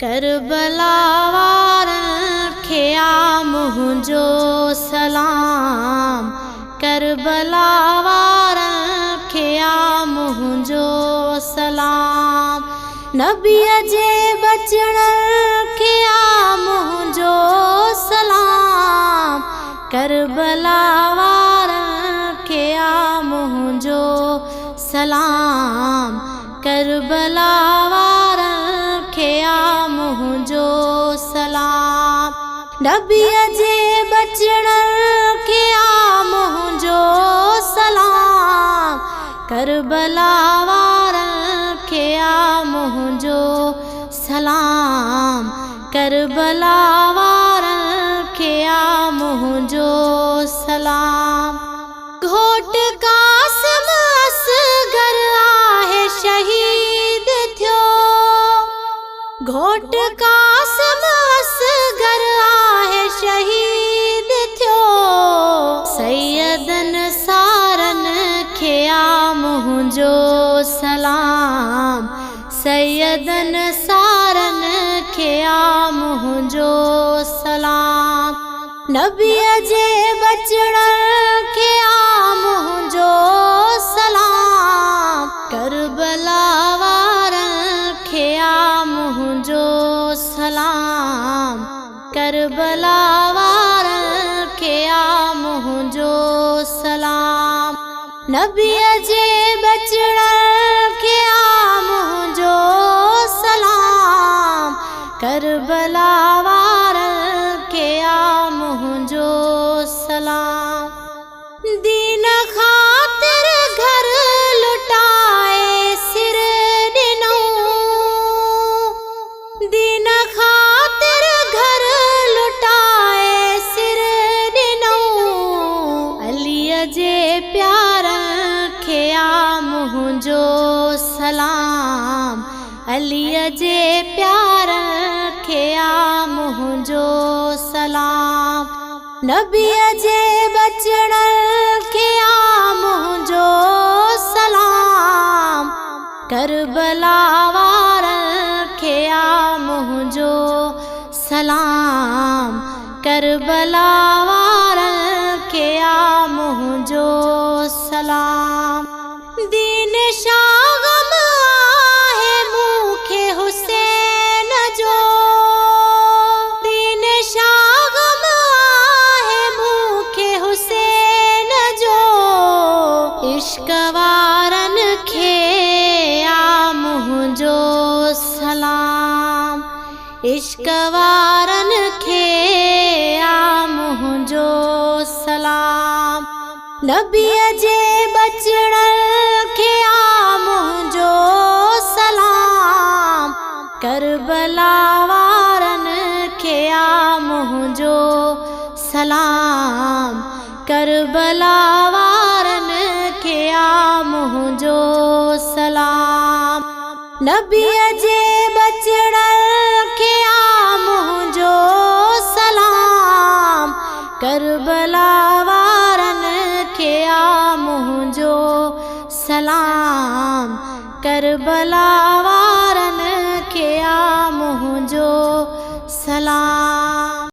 करबला वारन खे आ मुंहिंजो सलाम। करबला वारन खे आ मुंहिंजो सलाम। नबीअ जे बचड़न खे आ मुंहिंजो सलाम। करबला वारन खे आ मुंहिंजो सलाम। करबला वारन खे आ मुंहिंजो सलाम। नबीअ जे बचड़न खे आ मुंहिंजो सलाम। करबला वारन खे आ मुंहिंजो सलाम। करबला वारन खे आ मुंहिंजो सलाम। घोट कासिम असगर आहे शहीद थियो। घोट कासिम असगर आहे शहीद थियो। सैयदन सारन खे आ मुंहिंजो सलाम। सैयदन सारन खे आ मुंहिंजो सलाम। नबीअ जे बचड़न खे आ मुंहिंजो सलाम। करबला वारन खे आ मुंहिंजो सलाम। करबला वारन खे आ मुंहिंजो सलाम। नबीअ जे बचड़न खे आ मुंहिंजो सलाम। करबला वारन खे आ मुंहिंजो सलाम। दीन ख़ातिर घर लुटाए सिर ॾिनऊं। दीन ख़ातिर घर लुटाए सिर ॾिनऊं। अलीअ जे प्यारन खे आ मुंहिंजो सलाम। अलीअ जे प्यारन खे आ मुंहिंजो सलाम। नबीअ जे बचड़न खे आ मुंहिंजो सलाम। करबला वारन खे आ मुंहिंजो सलाम। करबला वारन खे आ मुंहिंजो सलाम। दीन शागम आहे मूंखे हुसैन जो। दीन शागम आहे मूंखे हुसैन जो। इश्क वारन खे आ मुंहिंजो सलाम। इश्क वारन खे आ मुंहिंजो सलाम। नबीअ जे बचड़न खे आ मुंहिंजो सलाम। करबला वारन खे आ मुंहिंजो सलाम। करबला वारन खे आ मुंहिंजो सलाम। नबीअ जे बचड़न खे आ मुंहिंजो सलाम। करबला वारन खे आ मुंहिंजो सलाम। करबला वारन खे आ मुंहिंजो सलाम।